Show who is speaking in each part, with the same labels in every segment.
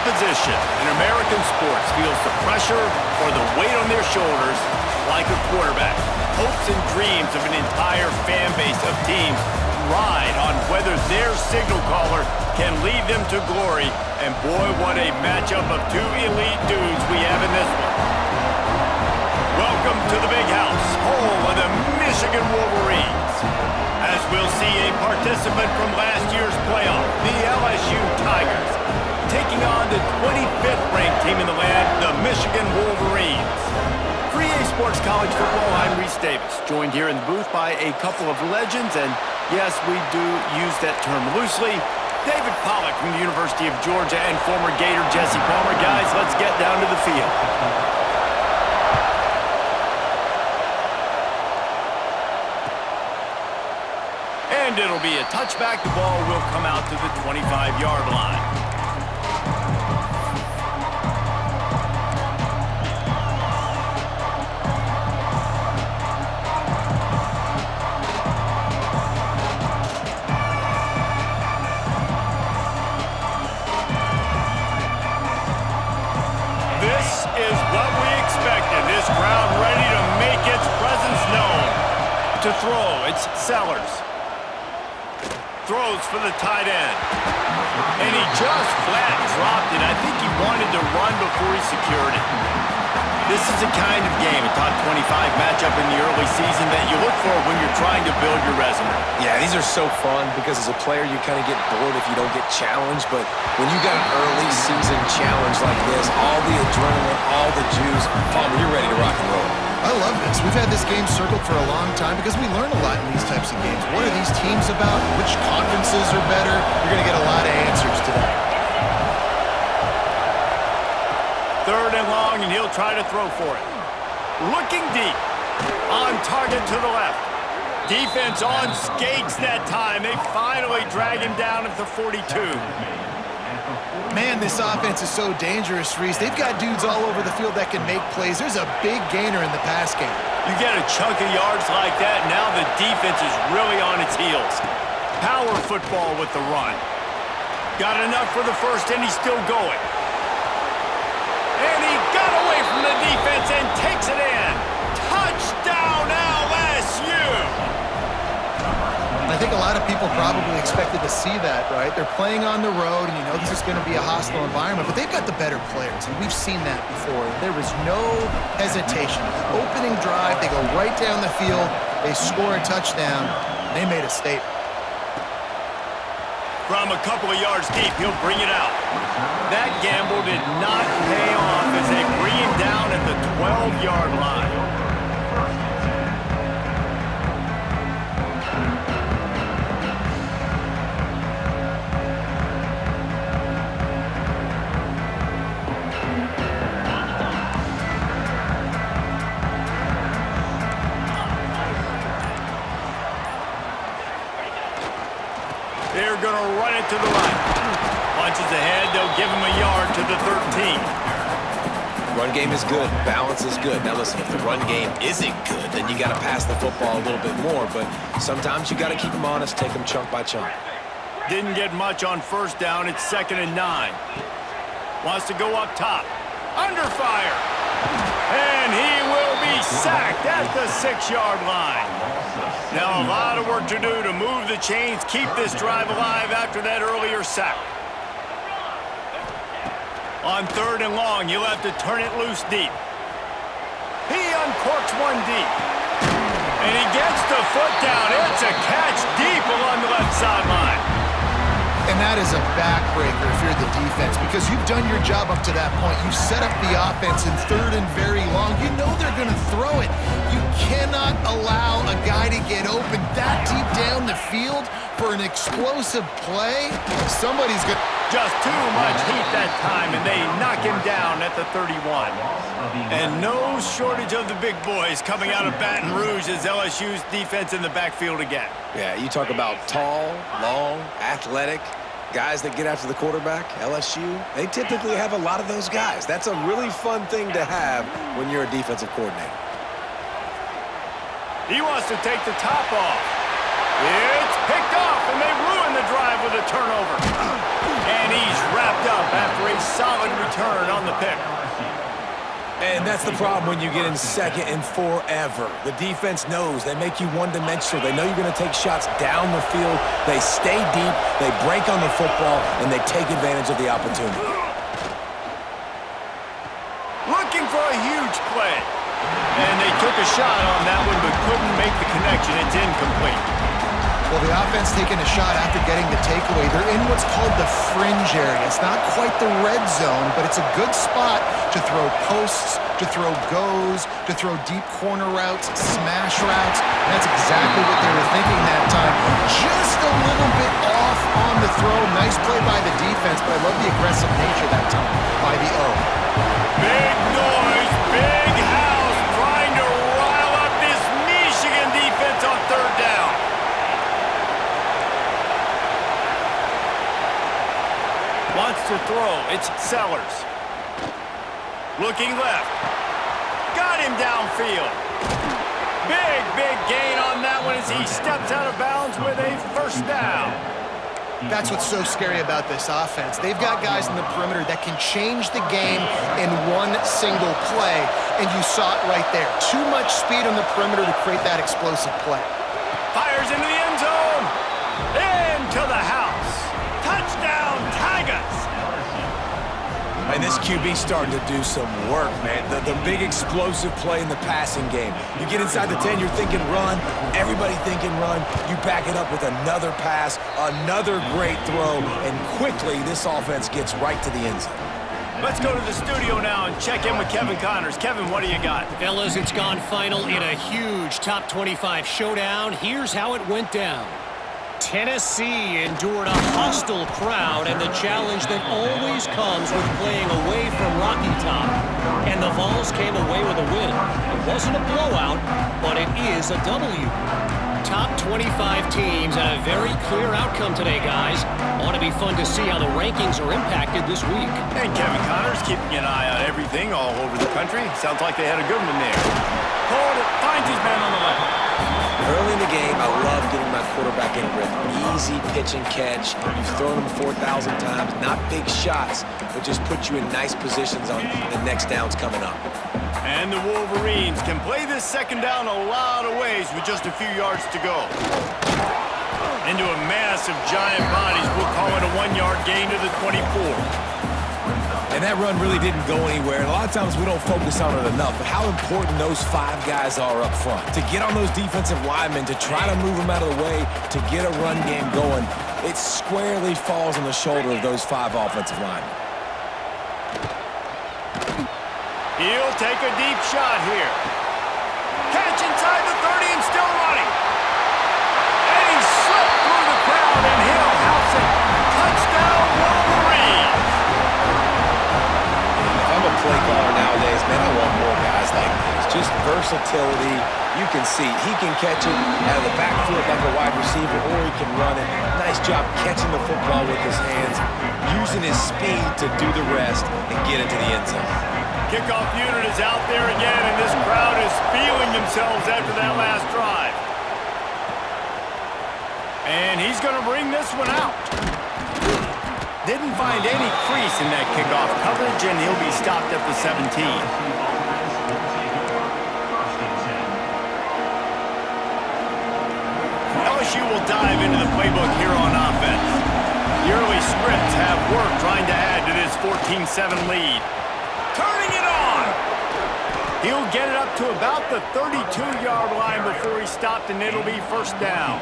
Speaker 1: position in American sports feels the pressure or the weight on their shoulders like a quarterback. Hopes and dreams of an entire fan base of teams ride on whether their signal caller can lead them to glory. And boy, what a matchup of two elite dudes we have in this one. Welcome to the Big House, home of the Michigan Wolverines. As we'll see a participant from last year's playoff, the LSU Tigers, taking on the 25th ranked team in the land, the Michigan Wolverines. For EA Sports College Football, I'm Reese Davis, joined here in the booth by a couple of legends, and yes, we do use that term loosely. David Pollack from the University of Georgia and former Gator Jesse Palmer. Guys, let's get down to the field. And it'll be a touchback. The ball will come out to the 25-yard line. This is what we expected. This crowd ready to make its presence known. To throw, it's Sellers. Throws for the tight end. And he just flat dropped it. I think he wanted to run before he secured it. This is the kind of game, a top 25 matchup in the early season, that you look for when you're trying to build your resume.
Speaker 2: Yeah, these are so fun because as a player, you kind of get bored if you don't get challenged. But when you got an early season challenge like this, all the adrenaline, all the juice, Palmer, you're ready to rock and roll.
Speaker 3: I love this. We've had this game circled for a long time because we learn a lot in these types of games. What are these teams about? Which conferences are better? You're going to get a lot of answers today.
Speaker 1: Third and long, and he'll try to throw for it. Looking deep. On target to the left. Defense on skates that time. They finally drag him down at the 42.
Speaker 3: Man, this offense is so dangerous, Reese. They've got dudes all over the field that can make plays. There's a big gainer in the pass game.
Speaker 1: You get a chunk of yards like that, now the defense is really on its heels. Power football with the run. Got enough for the first, and he's still going. And he got away from the defense and takes it in. Touchdown, LSU!
Speaker 3: I think a lot of people probably expected to see that, right? They're playing on the road, and you know this is going to be a hostile environment, but they've got the better players, and we've seen that before. There was no hesitation. Opening drive, they go right down the field, they score a touchdown, they made a statement.
Speaker 1: From a couple of yards deep, he'll bring it out. That gamble did not pay off as they bring him down at the 12-yard line. They're going to run it to the right. Punches ahead, they'll give him a yard to the 13.
Speaker 2: Run game is good. Balance is good. Now listen, if the run game isn't good, then you got to pass the football a little bit more. But sometimes you got to keep them honest, take them chunk by chunk.
Speaker 1: Didn't get much on first down. It's 2nd and 9. Wants to go up top. Under fire. And he will be sacked at the 6-yard line. Now a lot of work to do to move the chains, keep this drive alive after that earlier sack. On 3rd and long, you'll have to turn it loose deep. He uncorks one deep. And he gets the foot down. It's a catch deep along the left sideline.
Speaker 3: And that is a backbreaker if you're the defense, because you've done your job up to that point. You've set up the offense in 3rd and very long. You know they're going to throw it. You cannot allow a guy to get open that deep down the field for an explosive play. Somebody's going to...
Speaker 1: Just too much heat that time, and they knock him down at the 31. And no shortage of the big boys coming out of Baton Rouge as LSU's defense in the backfield again.
Speaker 2: Yeah, you talk about tall, long, athletic, guys that get after the quarterback. LSU, they typically have a lot of those guys. That's a really fun thing to have when you're a defensive coordinator.
Speaker 1: He wants to take the top off. It's picked off, and they ruin the drive with a turnover. And And he's wrapped up after a solid return on the pick.
Speaker 2: And that's the problem when you get in second and forever. The defense knows. They make you one-dimensional. They know you're going to take shots down the field. They stay deep, they break on the football, and they take advantage of the opportunity.
Speaker 1: Looking for a huge play. And they took a shot on that one, but couldn't make the connection. It's incomplete.
Speaker 3: Well, the offense taking a shot after getting the takeaway. They're in what's called the fringe area. It's not quite the red zone, but it's a good spot to throw posts, to throw goes, to throw deep corner routes, smash routes. And that's exactly what they were thinking that time. Just a little bit off on the throw. Nice play by the defense, but I love the aggressive nature that time by the O.
Speaker 1: Big noise, big house, trying to rile up this Michigan defense on third down. Wants to throw. It's Sellers. Looking left. Got him downfield. Big gain on that one as he steps out of bounds with a first down.
Speaker 3: That's what's so scary about this offense. They've got guys in the perimeter that can change the game in one single play, and you saw it right there. Too much speed on the perimeter to create that explosive play.
Speaker 1: Fires into the end zone. Into the house. Touchdown, Tigers.
Speaker 2: And this QB's starting to do some work, man. The big explosive play in the passing game. You get inside the 10, you're thinking run. Everybody thinking run. You back it up with another pass, another great throw, and quickly this offense gets right to the end zone.
Speaker 1: Let's go to the studio now and check in with Kevin Connors. Kevin, what do you got?
Speaker 4: Fellas, it's gone final in a huge top 25 showdown. Here's how it went down. Tennessee endured a hostile crowd and the challenge that always comes with playing away from Rocky Top. And the Vols came away with a win. It wasn't a blowout, but it is a W. Top 25 teams and a very clear outcome today, guys. Ought to be fun to see how the rankings are impacted this week.
Speaker 1: And Kevin Connors keeping an eye on everything all over the country. Sounds like they had a good one there. Hold it, finds his man on the left.
Speaker 2: Early in the game, I love getting my quarterback in a rhythm. Easy pitch and catch. You've thrown him 4,000 times. Not big shots, but just put you in nice positions on the next downs coming up.
Speaker 1: And the Wolverines can play this second down a lot of ways with just a few yards to go. Into a mass of giant bodies. We'll call it a 1-yard gain to the 24.
Speaker 2: And that run really didn't go anywhere. And a lot of times we don't focus on it enough, but how important those 5 guys are up front. To get on those defensive linemen, to try to move them out of the way, to get a run game going, it squarely falls on the shoulder of those 5 offensive linemen.
Speaker 1: He'll take a deep shot here. Catch inside the 30 and still running. And he slipped through the crowd and he'll house it. Touchdown, Wolverines.
Speaker 2: I'm a play caller nowadays, man. I want more guys like this. Just versatility. You can see he can catch it out of the backfield like a wide receiver, or he can run it. Nice job catching the football with his hands, using his speed to do the rest and get into the end zone.
Speaker 1: Kickoff unit is out there again, and this crowd is feeling themselves after that last drive. And he's going to bring this one out. Didn't find any crease in that kickoff coverage, and he'll be stopped at the 17. LSU will dive into the playbook here on offense. The early scripts have worked trying to add to this 14-7 lead. Turning it on! He'll get it up to about the 32-yard line before he's stopped, and it'll be first down.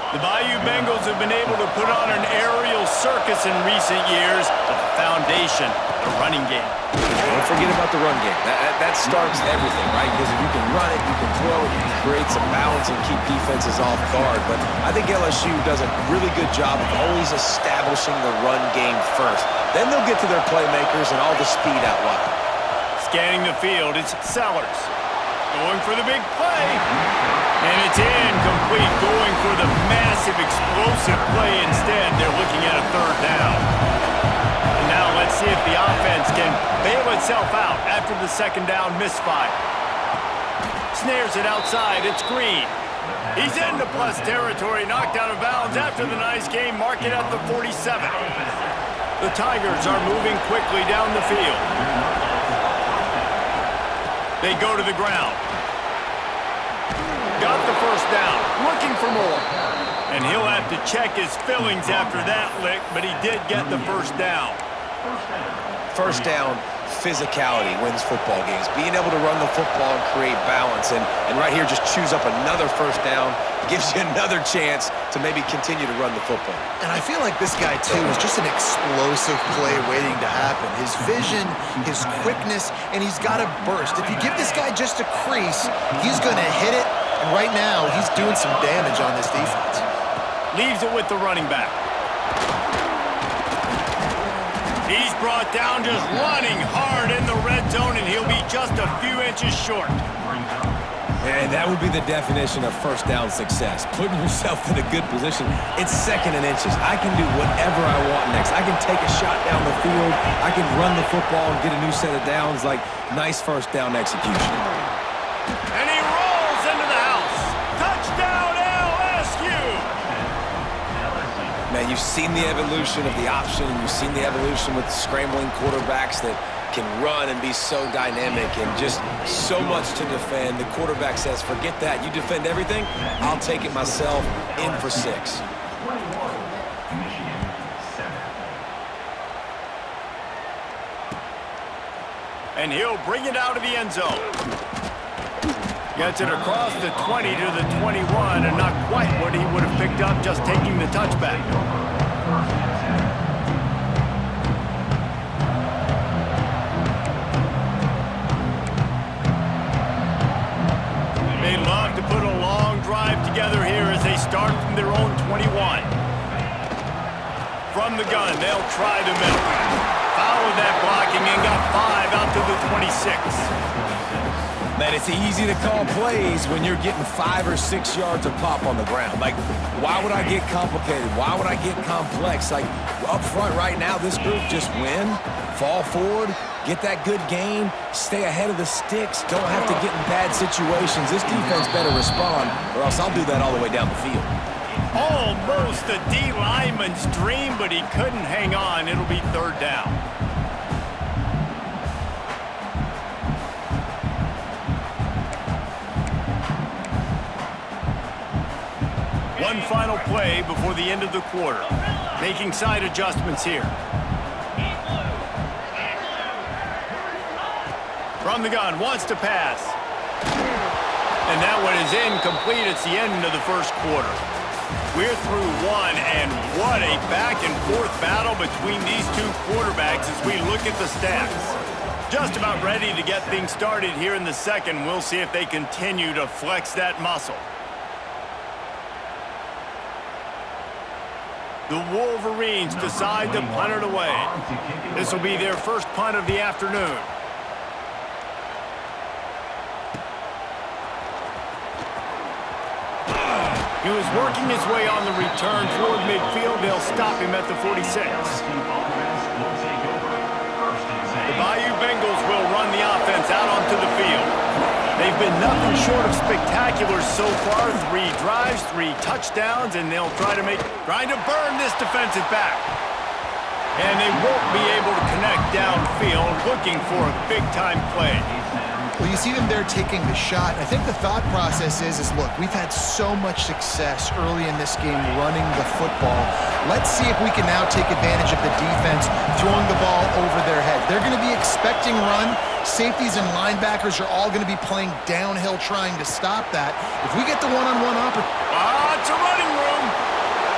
Speaker 1: The Bayou Bengals have been able to put on an aerial circus in recent years, but the foundation, the running game.
Speaker 2: Don't forget about the run game. That starts everything, right? Because if you can run it, you can throw it, you can create some balance and keep defenses off guard. But I think LSU does a really good job of always establishing the run game first. Then they'll get to their playmakers and all the speed out wide.
Speaker 1: Scanning the field, it's Sellers. Going for the big play. And it's incomplete, going for the massive explosive play instead. They're looking at a third down. And now let's see if the offense can bail itself out after the second down misfire. Snares it outside, it's Green. He's into plus territory, knocked out of bounds after the nice game, mark it at the 47. The Tigers are moving quickly down the field. They go to the ground. Got the first down, looking for more. And he'll have to check his fillings after that lick, but he did get the first down.
Speaker 2: First down, physicality wins football games. Being able to run the football and create balance. And right here, just choose up another first down. Gives you another chance to maybe continue to run the football.
Speaker 3: And I feel like this guy, too, is just an explosive play waiting to happen. His vision, his quickness, and he's got to burst. If you give this guy just a crease, he's going to hit it. And right now, he's doing some damage on this defense.
Speaker 1: Leaves it with the running back. He's brought down just running hard in the red zone, and he'll be just a few inches short.
Speaker 2: And that would be the definition of first down success. Putting yourself in a good position. It's second and inches. I can do whatever I want next. I can take a shot down the field. I can run the football and get a new set of downs. Like, nice first down execution.
Speaker 1: And he rolls into the house. Touchdown, LSU!
Speaker 2: Man, you've seen the evolution of the option, and you've seen the evolution with scrambling quarterbacks that can run and be so dynamic and just so much to defend. The quarterback says, forget that. You defend everything, I'll take it myself. In for 6.
Speaker 1: And he'll bring it out of the end zone. Gets it across the 20 to the 21, and not quite what he would have picked up just taking the touchback. They love to put a long drive together here as they start from their own 21. From the gun, they'll try the middle. Fouled that blocking and got 5 out to the 26.
Speaker 2: Man, it's easy to call plays when you're getting 5 or 6 yards of pop on the ground. Like, why would I get complicated? Why would I get complex? Like, up front right now, this group just win, fall forward, get that good gain, stay ahead of the sticks, don't have to get in bad situations. This defense better respond, or else I'll do that all the way down the field.
Speaker 1: Almost a D lineman's dream, but he couldn't hang on. It'll be third down. One final play before the end of the quarter. Making side adjustments here. From the gun, wants to pass. And that one is incomplete. It's the end of the first quarter. We're through one, and what a back-and-forth battle between these two quarterbacks as we look at the stats. Just about ready to get things started here in the second. We'll see if they continue to flex that muscle. The Wolverines decide to punt it away. This will be their first punt of the afternoon. He was working his way on the return toward midfield. They'll stop him at the 46. The Bayou Bengals will run the offense out onto the field. They've been nothing short of spectacular so far. 3 drives, 3 touchdowns, and they'll trying to burn this defensive back. And they won't be able to connect downfield, looking for a big-time play.
Speaker 3: Well, you see them there taking the shot. I think the thought process is look, we've had so much success early in this game running the football. Let's see if we can now take advantage of the defense throwing the ball over their head. They're going to be expecting run. Safeties and linebackers are all going to be playing downhill trying to stop that. If we get the one-on-one opportunity...
Speaker 1: It's a running room.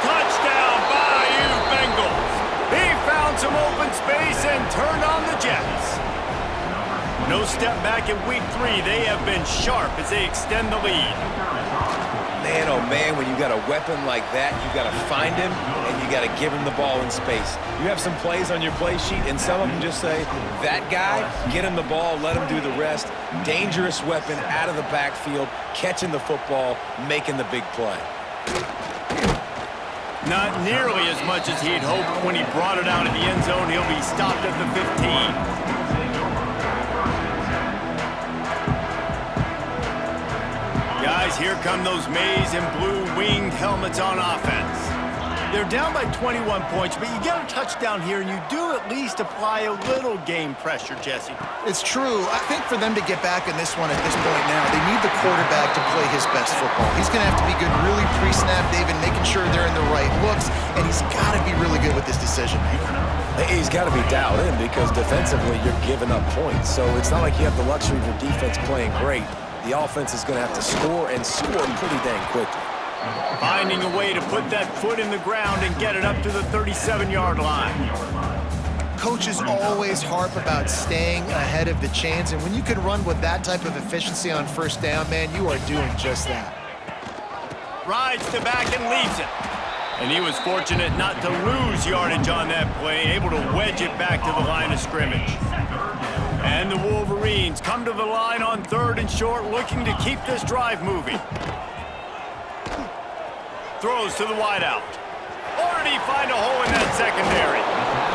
Speaker 1: Touchdown, Bayou Bengals. He found some open space and turned on the Jets. No step back in week 3. They have been sharp as they extend the lead.
Speaker 2: Man, oh man, when you got a weapon like that, you got to find him and you got to give him the ball in space. You have some plays on your play sheet, and some of them just say, that guy, get him the ball, let him do the rest. Dangerous weapon out of the backfield, catching the football, making the big play.
Speaker 1: Not nearly as much as he'd hoped when he brought it out of the end zone. He'll be stopped at the 15. Guys, here come those maize and blue winged helmets on offense. They're down by 21 points, but you get a touchdown here, and you do at least apply a little game pressure, Jesse.
Speaker 3: It's true. I think for them to get back in this one at this point now, they need the quarterback to play his best football. He's going to have to be good really pre-snap, David, making sure they're in the right looks, and he's got to be really good with this decision-making.
Speaker 2: He's got to be dialed in because defensively you're giving up points. So it's not like you have the luxury of your defense playing great. The offense is going to have to score and score pretty dang quickly.
Speaker 1: Finding a way to put that foot in the ground and get it up to the 37-yard line.
Speaker 3: Coaches always harp about staying ahead of the chains, and when you can run with that type of efficiency on first down, man, you are doing just that.
Speaker 1: Rides to back and leaves it. And he was fortunate not to lose yardage on that play, able to wedge it back to the line of scrimmage. And the Wolverines come to the line on 3rd and short, looking to keep this drive moving. Throws to the wideout. Already find a hole in that secondary.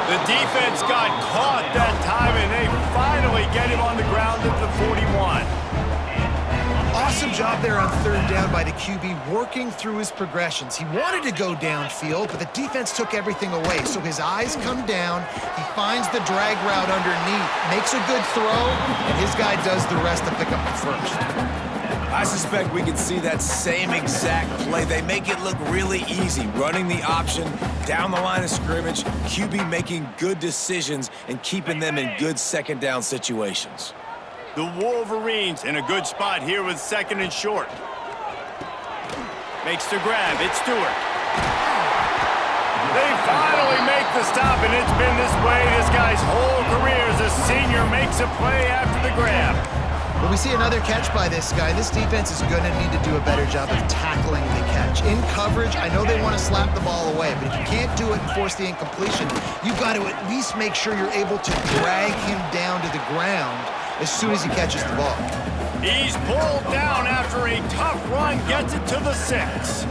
Speaker 1: The defense got caught that time, and they finally get him on the ground at the 41.
Speaker 3: Awesome job there on 3rd down by the QB, working through his progressions. He wanted to go downfield, but the defense took everything away. So his eyes come down, he finds the drag route underneath, makes a good throw, and his guy does the rest to pick up the first.
Speaker 2: I suspect we can see that same exact play. They make it look really easy, running the option down the line of scrimmage, QB making good decisions and keeping them in good second down situations.
Speaker 1: The Wolverines in a good spot here with 2nd and short. Makes the grab. It's Stewart. They finally make the stop, and it's been this way this guy's whole career as a senior. Makes a play after the grab.
Speaker 3: Well, we see another catch by this guy. This defense is going to need to do a better job of tackling the catch. In coverage, I know they want to slap the ball away, but if you can't do it and force the incompletion, you've got to at least make sure you're able to drag him down to the ground as soon as he catches the ball.
Speaker 1: He's pulled down after a tough run, gets it to the 6.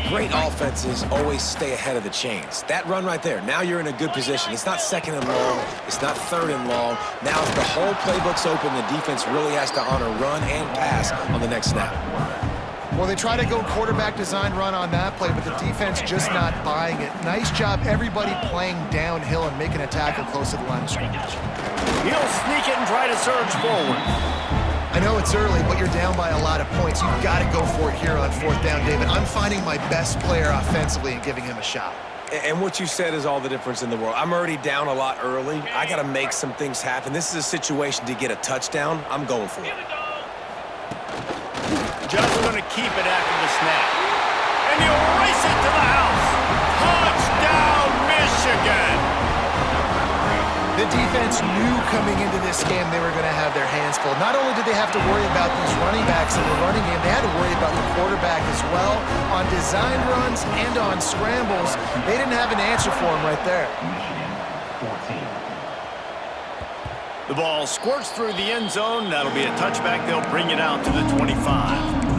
Speaker 2: Great offenses always stay ahead of the chains. That run right there, now you're in a good position. It's not 2nd and long, it's not 3rd and long. Now if the whole playbook's open, the defense really has to honor run and pass on the next snap.
Speaker 3: Well, they try to go quarterback design run on that play, but the defense just not buying it. Nice job, everybody playing downhill and making a tackle close to the line of scrimmage.
Speaker 1: He'll sneak it and try to surge forward.
Speaker 3: I know it's early, but you're down by a lot of points. You've got to go for it here on 4th down, David. I'm finding my best player offensively and giving him a shot.
Speaker 2: And what you said is all the difference in the world. I'm already down a lot early. I got to make some things happen. This is a situation to get a touchdown. I'm going for it.
Speaker 1: Just going to keep it after the snap. And he'll race it to the house. Touchdown, Michigan!
Speaker 3: The defense knew coming into this game they were going to have their hands full. Not only did they have to worry about these running backs in the running game, they had to worry about the quarterback as well. On design runs and on scrambles, they didn't have an answer for him right there.
Speaker 1: The ball squirts through the end zone. That'll be a touchback. They'll bring it out to the 25.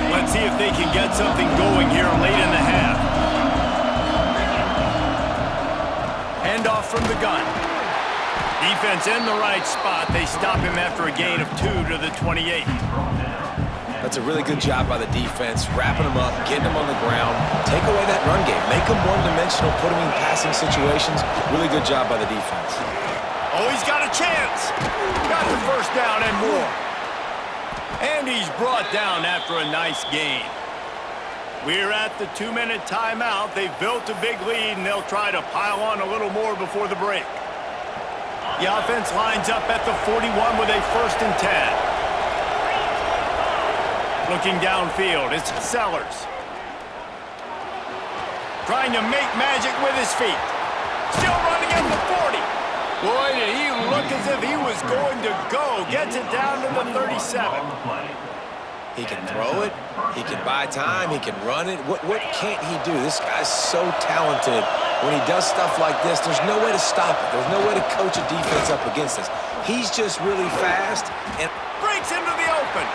Speaker 1: Let's see if they can get something going here late in the half. Handoff from the gun. Defense in the right spot. They stop him after a gain of 2 to the 28.
Speaker 2: That's a really good job by the defense, wrapping him up, getting him on the ground, take away that run game, make him one-dimensional, put him in passing situations. Really good job by the defense.
Speaker 1: Oh, he's got a chance. Got the first down and more. And he's brought down after a nice gain. We're at the 2-minute timeout. They've built a big lead, and they'll try to pile on a little more before the break. The offense lines up at the 41 with a 1st and 10. Looking downfield, it's Sellers. Trying to make magic with his feet. Still running at the 40. Boy, did he look as if he was going to go. Gets it down to the 37.
Speaker 2: He can throw it, he can buy time, he can run it. What can't he do? This guy's so talented. When he does stuff like this, there's no way to stop it. There's no way to coach a defense up against this. He's just really fast and
Speaker 1: breaks into the open.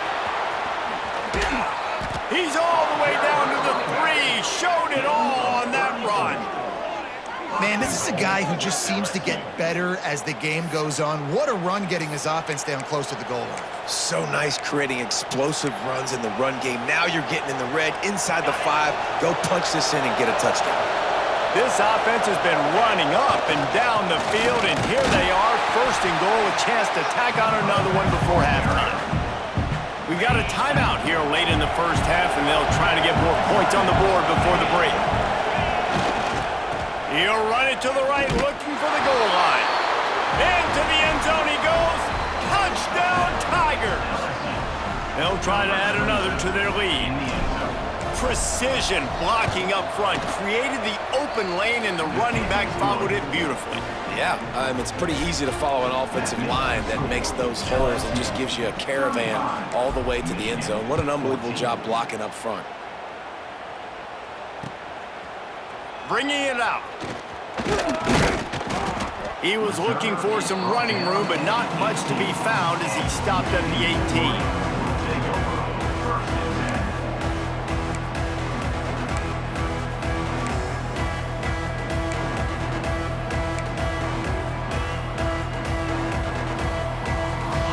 Speaker 1: He's all the way down to the 3. Showed it all on that run.
Speaker 3: Man, this is a guy who just seems to get better as the game goes on. What a run getting his offense down close to the goal line.
Speaker 2: So nice creating explosive runs in the run game. Now you're getting in the red, inside the 5. Go punch this in and get a touchdown.
Speaker 1: This offense has been running up and down the field, and here they are, first and goal, a chance to tack on another one before halftime. We've got a timeout here late in the first half, and they'll try to get more points on the board before the break. He'll run it to the right, looking for the goal line. Into the end zone he goes. Touchdown, Tigers! They'll try to add another to their lead. Precision blocking up front, created the open lane, and the running back followed it beautifully.
Speaker 2: Yeah, it's pretty easy to follow an offensive line that makes those holes and just gives you a caravan all the way to the end zone. What an unbelievable job blocking up front.
Speaker 1: Bringing it out. He was looking for some running room, but not much to be found as he stopped at the 18.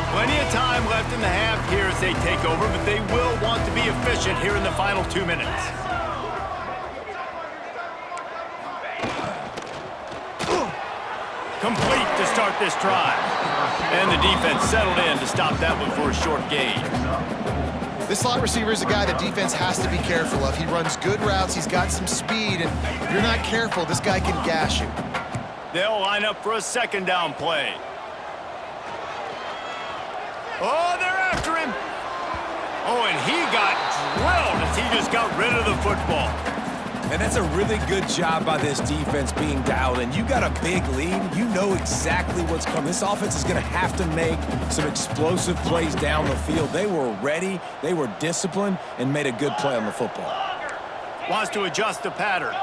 Speaker 1: Plenty of time left in the half here as they take over, but they will want to be efficient here in the final 2 minutes. Complete to start this drive. And the defense settled in to stop that one for a short gain.
Speaker 3: This slot receiver is a guy the defense has to be careful of. He runs good routes, he's got some speed, and if you're not careful, this guy can gash you.
Speaker 1: They'll line up for a second down play. Oh, they're after him. Oh, and he got drilled as he just got rid of the football.
Speaker 2: And that's a really good job by this defense being dialed in. You got a big lead. You know exactly what's coming. This offense is going to have to make some explosive plays down the field. They were ready, they were disciplined, and made a good play on the football.
Speaker 1: Wants to adjust the pattern.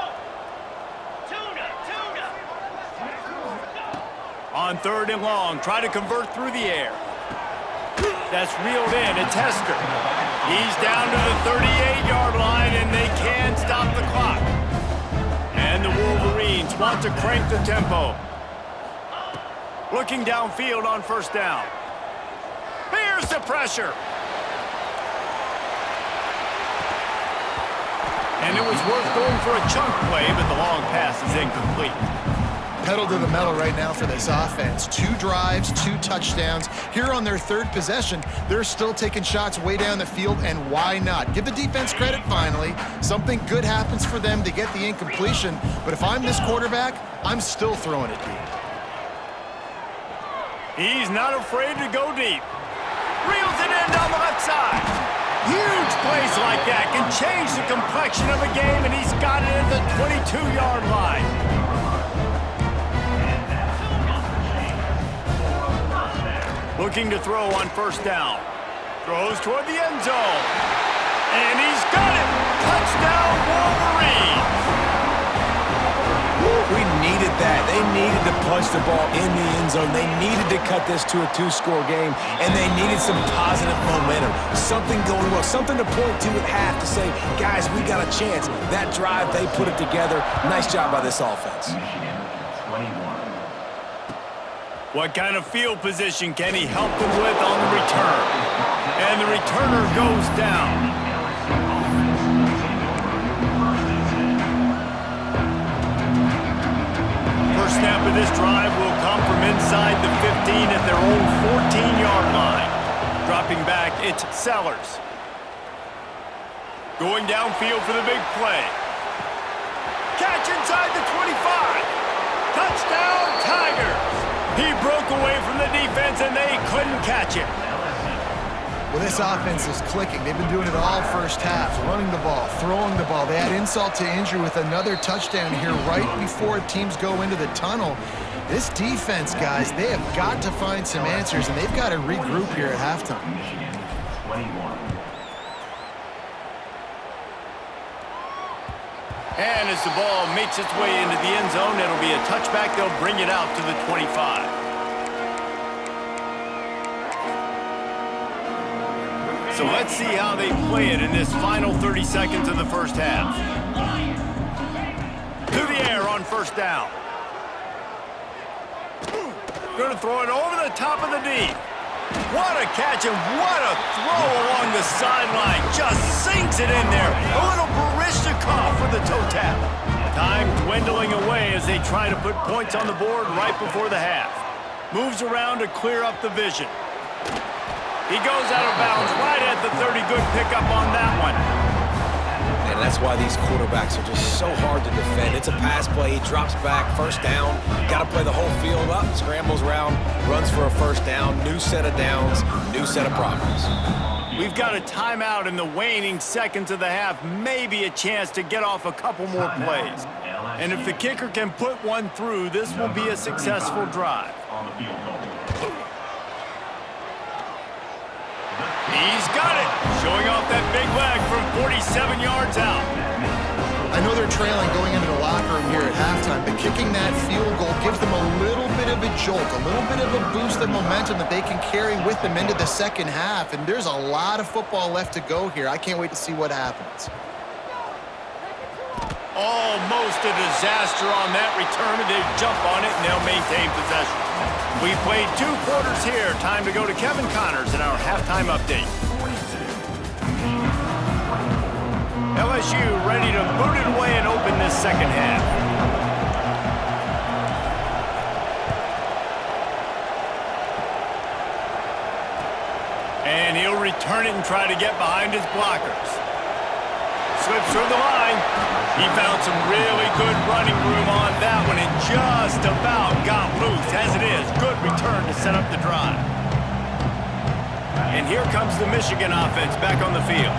Speaker 1: On 3rd and long, try to convert through the air. That's reeled in, a tester. He's down to the 38-yard line, and they can stop the clock. And the Wolverines want to crank the tempo. Looking downfield on 1st down. Here's the pressure. And it was worth going for a chunk play, but the long pass is incomplete.
Speaker 3: Pedal to the metal right now for this offense. 2 drives, 2 touchdowns. Here on their 3rd possession, they're still taking shots way down the field, and why not? Give the defense credit finally. Something good happens for them to get the incompletion, but if I'm this quarterback, I'm still throwing it deep.
Speaker 1: He's not afraid to go deep. Reels it in down the left side. Huge plays like that can change the complexion of a game, and he's got it at the 22-yard line. Looking to throw on 1st down. Throws toward the end zone. And he's got it! Touchdown, Wolverines!
Speaker 2: We needed that. They needed to punch the ball in the end zone. They needed to cut this to a 2-score game, and they needed some positive momentum. Something going well, something to point to at half to say, guys, we got a chance. That drive, they put it together. Nice job by this offense.
Speaker 1: What kind of field position can he help them with on the return? And the returner goes down. First snap of this drive will come from inside the 15 at their own 14-yard line. Dropping back, it's Sellers. Going downfield for the big play. Catch inside the 25. Touchdown, Tigers! He broke away from the defense, and they couldn't catch him.
Speaker 3: Well, this offense is clicking. They've been doing it all first half, running the ball, throwing the ball. They add insult to injury with another touchdown here right before teams go into the tunnel. This defense, guys, they have got to find some answers, and they've got to regroup here at halftime.
Speaker 1: And as the ball makes its way into the end zone, it'll be a touchback. They'll bring it out to the 25. So let's see how they play it in this final 30 seconds of the first half. To the air on 1st down. Going to throw it over the top of the D. What a catch and what a throw along the sideline. Just sinks it in there. A little Barishnikov for the toe tap. Time dwindling away as they try to put points on the board right before the half. Moves around to clear up the vision. He goes out of bounds right at the 30. Good pickup on that one.
Speaker 2: And that's why these quarterbacks are just so hard to defend. It's a pass play. He drops back. First down. Got to play the whole field up. Scrambles around. Runs for a first down. New set of downs. New set of problems.
Speaker 1: We've got a timeout in the waning seconds of the half. Maybe a chance to get off a couple more plays. And if the kicker can put one through, this will be a successful drive. He's got it. Showing off that big leg from 47 yards out.
Speaker 3: I know they're trailing going into the locker room here at halftime, but kicking that field goal gives them a little bit of a jolt, a little bit of a boost of momentum that they can carry with them into the second half. And there's a lot of football left to go here. I can't wait to see what happens.
Speaker 1: Almost a disaster on that return. They jump on it and they'll maintain possession. We've played 2 quarters here. Time to go to Kevin Connors in our halftime update. LSU ready to boot it away and open this second half. And he'll return it and try to get behind his blockers. Slips through the line. He found some really good running room on that one and just about got loose. As it is, good return to set up the drive. And here comes the Michigan offense back on the field.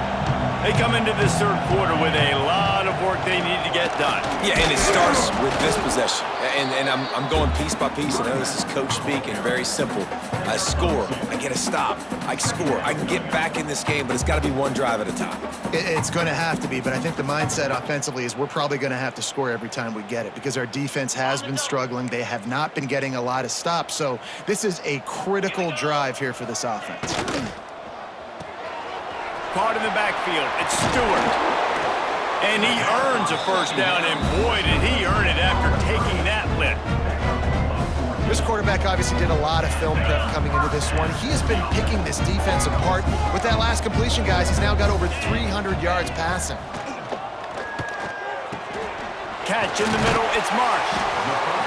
Speaker 1: They come into this third quarter with a lot of work they need to get done.
Speaker 2: Yeah, and it starts with this possession. And I'm going piece by piece. I know this is coach speak and very simple. I score. I get a stop. I score. I can get back in this game, but it's got to be one drive at a time.
Speaker 3: It's going to have to be, but I think the mindset offensively is we're probably going to have to score every time we get it because our defense has been struggling. They have not been getting a lot of stops. So this is a critical drive here for this offense.
Speaker 1: Caught in the backfield. It's Stewart. And he earns a first down, and boy, did he earn it after taking that lick.
Speaker 3: This quarterback obviously did a lot of film prep coming into this one. He has been picking this defense apart. With that last completion, guys, he's now got over 300 yards passing.
Speaker 1: Catch in the middle. It's Marsh.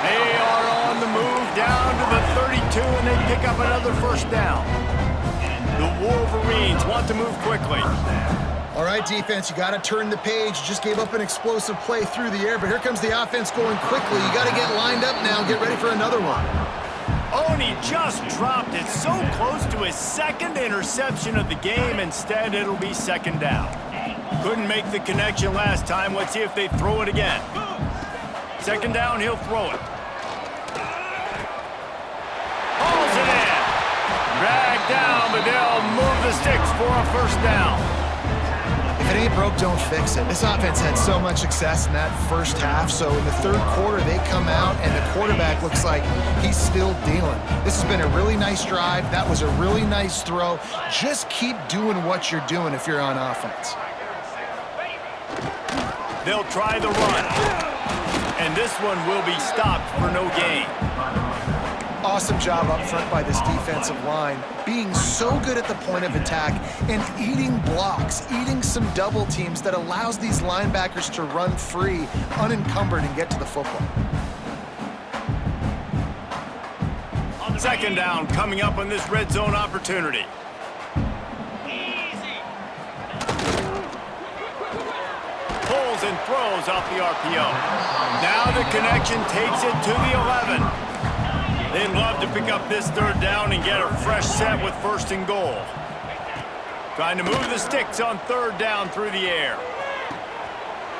Speaker 1: They are on the move down to the 32, and they pick up another first down. The Wolverines want to move quickly.
Speaker 3: All right, defense, you got to turn the page. You just gave up an explosive play through the air, but here comes the offense going quickly. You got to get lined up now and get ready for another one.
Speaker 1: Oh, and he just dropped it so close to his second interception of the game. Instead, it'll be second down. Couldn't make the connection last time. Let's see if they throw it again. Second down, he'll throw it. Hauls it in. Dragged down, but they'll move the sticks for a first down.
Speaker 3: If it ain't broke, don't fix it. This offense had so much success in that first half, so in the third quarter, they come out, and the quarterback looks like he's still dealing. This has been a really nice drive. That was a really nice throw. Just keep doing what you're doing if you're on offense.
Speaker 1: They'll try the run, and this one will be stopped for no gain.
Speaker 3: Awesome job up front by this defensive line, being so good at the point of attack and eating blocks, eating some double teams that allows these linebackers to run free, unencumbered, and get to the football.
Speaker 1: Second down coming up on this red zone opportunity. Pulls and throws off the RPO. Now the connection takes it to the 11. They'd love to pick up this third down and get a fresh set with first and goal. Trying to move the sticks on third down through the air.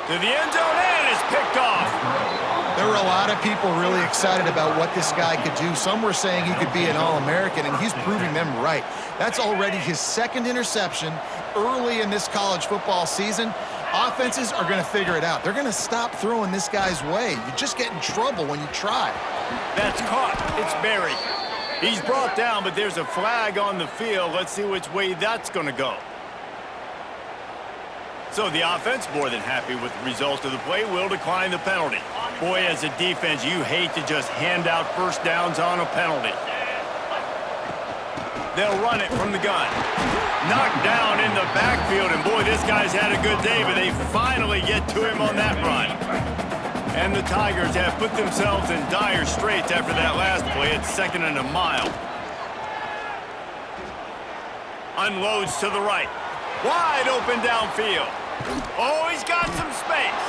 Speaker 1: To the end zone, and it's picked off.
Speaker 3: There were a lot of people really excited about what this guy could do. Some were saying he could be an All-American, and he's proving them right. That's already his second interception early in this college football season. Offenses are going to figure it out. They're going to stop throwing this guy's way. You just get in trouble when you try.
Speaker 1: That's caught. It's buried. He's brought down, but there's a flag on the field. Let's see which way that's going to go. So the offense, more than happy with the result of the play, will decline the penalty. Boy, as a defense, you hate to just hand out first downs on a penalty. They'll run it from the gun. Knocked down in the backfield, and boy, this guy's had a good day, but they finally get to him on that run. And the Tigers have put themselves in dire straits after that last play. It's 2nd and a mile. Unloads to the right. Wide open downfield. Oh, he's got some space.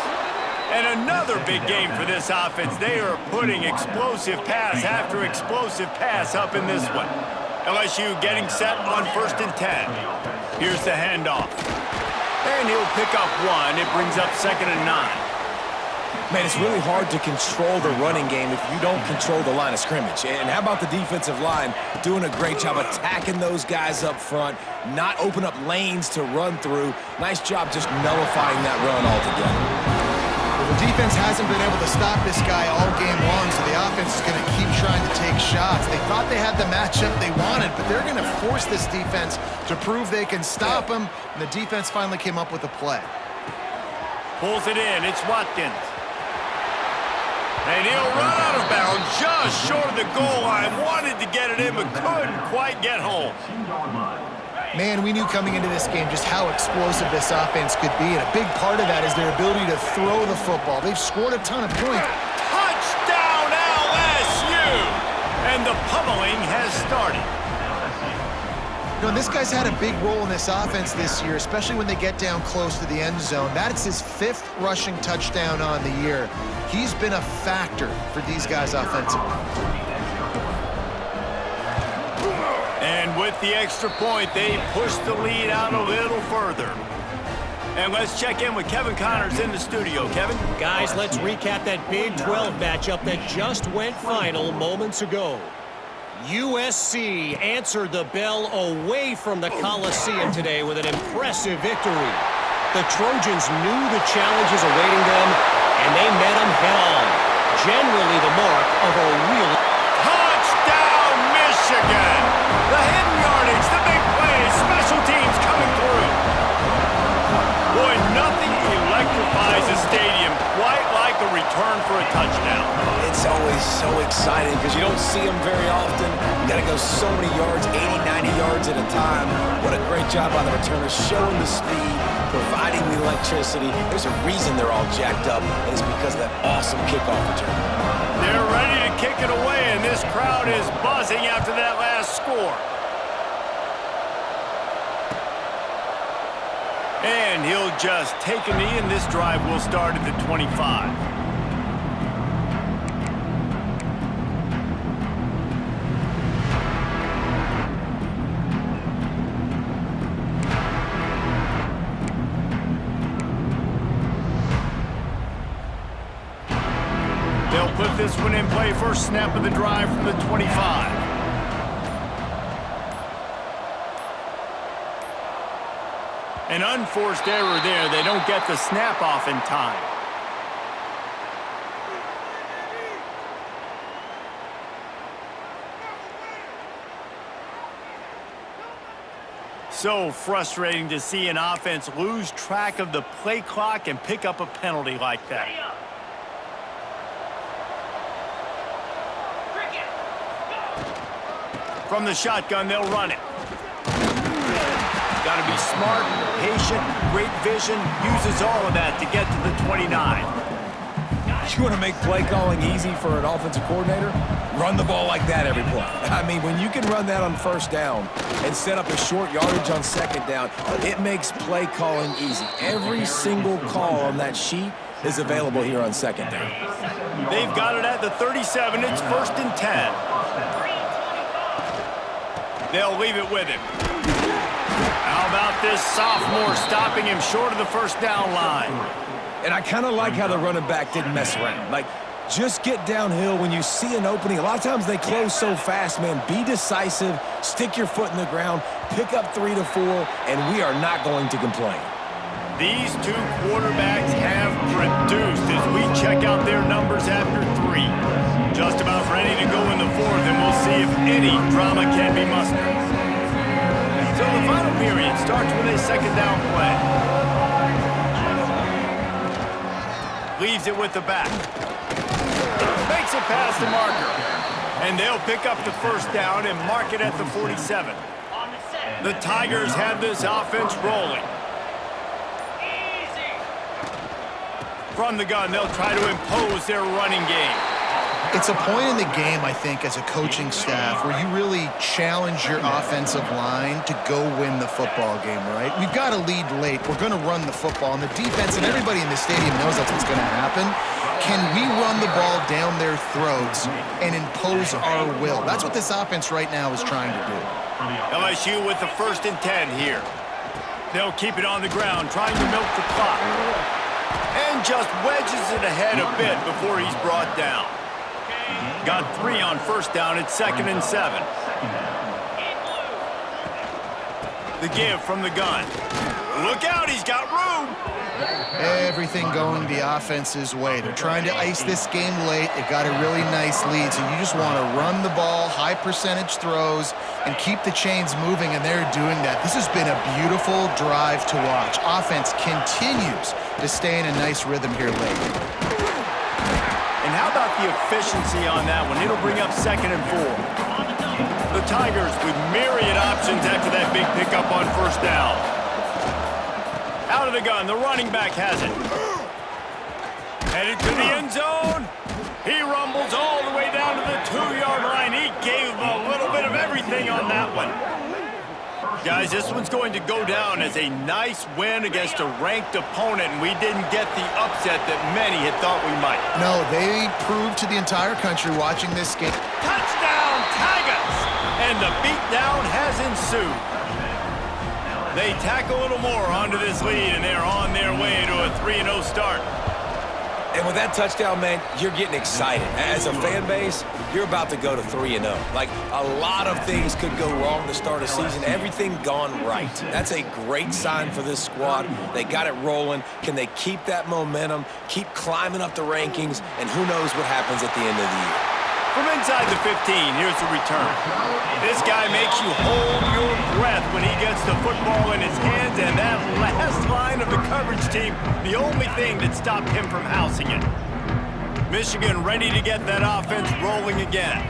Speaker 1: And another big game for this offense. They are putting explosive pass after explosive pass up in this one. LSU getting set on 1st and 10. Here's the handoff. And he'll pick up one. It brings up 2nd and 9.
Speaker 2: Man, it's really hard to control the running game if you don't control the line of scrimmage. And how about the defensive line doing a great job attacking those guys up front, not open up lanes to run through. Nice job just nullifying that run altogether.
Speaker 3: Well, the defense hasn't been able to stop this guy all game long, so the offense is going to keep trying to take shots. They thought they had the matchup they wanted, but they're going to force this defense to prove they can stop him, and the defense finally came up with a play.
Speaker 1: Pulls it in. It's Watkins. And he'll run out of bounds just short of the goal line. Wanted to get it in, but couldn't quite get home.
Speaker 3: Man, we knew coming into this game just how explosive this offense could be, and a big part of that is their ability to throw the football. They've scored a ton of points.
Speaker 1: Touchdown, LSU! And the pummeling has started.
Speaker 3: You know, this guy's had a big role in this offense this year, especially when they get down close to the end zone. That's his 5th rushing touchdown on the year. He's been a factor for these guys offensively.
Speaker 1: And with the extra point, they push the lead out a little further. And let's check in with Kevin Connors in the studio. Kevin?
Speaker 4: Guys, let's recap that Big 12 matchup that just went final moments ago. USC answered the bell away from the Coliseum today with an impressive victory. The Trojans knew the challenges awaiting them, and they met them head-on. Generally the mark of a real...
Speaker 1: Touchdown, Michigan! The hidden yardage, the big plays, special teams coming through. Boy, nothing electrifies a stadium quite like a return for a touchdown.
Speaker 2: It's always so exciting because you don't see them very often. You got to go so many yards, 80, 90 yards at a time. What a great job by the returners, showing the speed, providing the electricity. There's a reason they're all jacked up, and it's because of that awesome kickoff return.
Speaker 1: They're ready to kick it away, and this crowd is buzzing after that last score. And he'll just take a knee, and this drive will start at the 25. They'll put this one in play. First snap of the drive from the 25. An unforced error there. They don't get the snap off in time. So frustrating to see an offense lose track of the play clock and pick up a penalty like that. From the shotgun, they'll run it. Got to be smart, patient, great vision, uses all of that to get to the 29.
Speaker 2: You want to make play calling easy for an offensive coordinator? Run the ball like that every play. I mean, when you can run that on first down and set up a short yardage on second down, it makes play calling easy. Every single call on that sheet is available here on second down.
Speaker 1: They've got it at the 37. It's 1st and 10. They'll leave it with him. How about this sophomore stopping him short of the first down line?
Speaker 2: And I kind of like how the running back didn't mess around. Like, just get downhill when you see an opening. A lot of times they close so fast, man. Be decisive, stick your foot in the ground, pick up 3 to 4, and we are not going to complain.
Speaker 1: These two quarterbacks have produced as we check out their numbers after 3. Just about ready to go in the 4th, and we'll see if any drama can be mustered. So the final period starts with a second down play. Leaves it with the back. Makes it past the marker. And they'll pick up the first down and mark it at the 47. The Tigers have this offense rolling. From the gun, they'll try to impose their running game.
Speaker 3: It's a point in the game, I think, as a coaching staff where you really challenge your offensive line to go win the football game, right? We've got to lead late. We're going to run the football. And the defense and everybody in the stadium knows that's what's going to happen. Can we run the ball down their throats and impose our will? That's what this offense right now is trying to do.
Speaker 1: LSU with the 1st and 10 here. They'll keep it on the ground, trying to milk the clock. And just wedges it ahead a bit before he's brought down. Got 3 on first down at 2nd and 7. The give from the gun. Look out, he's got room.
Speaker 3: Everything going the offense's way. They're trying to ice this game late. They've got a really nice lead, so you just want to run the ball, high percentage throws, and keep the chains moving, and they're doing that. This has been a beautiful drive to watch. Offense continues to stay in a nice rhythm here late.
Speaker 1: And how about the efficiency on that one? It'll bring up 2nd and 4. The Tigers with myriad options after that big pickup on first down. Out of the gun, the running back has it. Headed to the end zone. He rumbles all the way down to the 2-yard line. He gave a little bit of everything on that one. Guys, this one's going to go down as a nice win against a ranked opponent, and we didn't get the upset that many had thought we might.
Speaker 3: No, they proved to the entire country watching this game.
Speaker 1: Touchdown, Tigers! And the beatdown has ensued. They tack a little more onto this lead, and they're on their way to a 3-0 start.
Speaker 2: And with that touchdown, man, you're getting excited. As a fan base, you're about to go to 3-0. Like, a lot of things could go wrong to start a season. Everything gone right. That's a great sign for this squad. They got it rolling. Can they keep that momentum, keep climbing up the rankings, and who knows what happens at the end of the year.
Speaker 1: From inside the 15, here's the return. This guy makes you hold your breath when he gets the football in his hands, and that last line of the coverage team, the only thing that stopped him from housing it. Michigan ready to get that offense rolling again.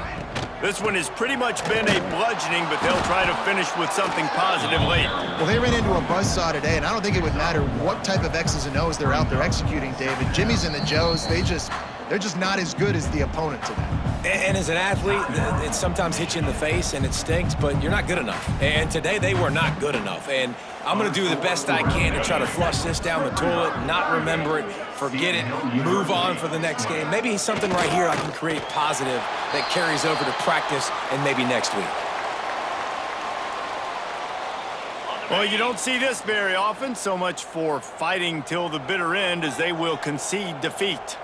Speaker 1: This one has pretty much been a bludgeoning, but they'll try to finish with something positive late.
Speaker 3: Well, they ran into a buzzsaw today, and I don't think it would matter what type of X's and O's they're out there executing, David. Jimmy's and the Joes, they're just not as good as the opponent today.
Speaker 2: And as an athlete, it sometimes hits you in the face and it stinks, but you're not good enough. And today they were not good enough. And I'm going to do the best I can to try to flush this down the toilet, not remember it, forget it, move on for the next game. Maybe something right here I can create positive that carries over to practice and maybe next week.
Speaker 1: Well, you don't see this very often. So much for fighting till the bitter end as they will concede defeat.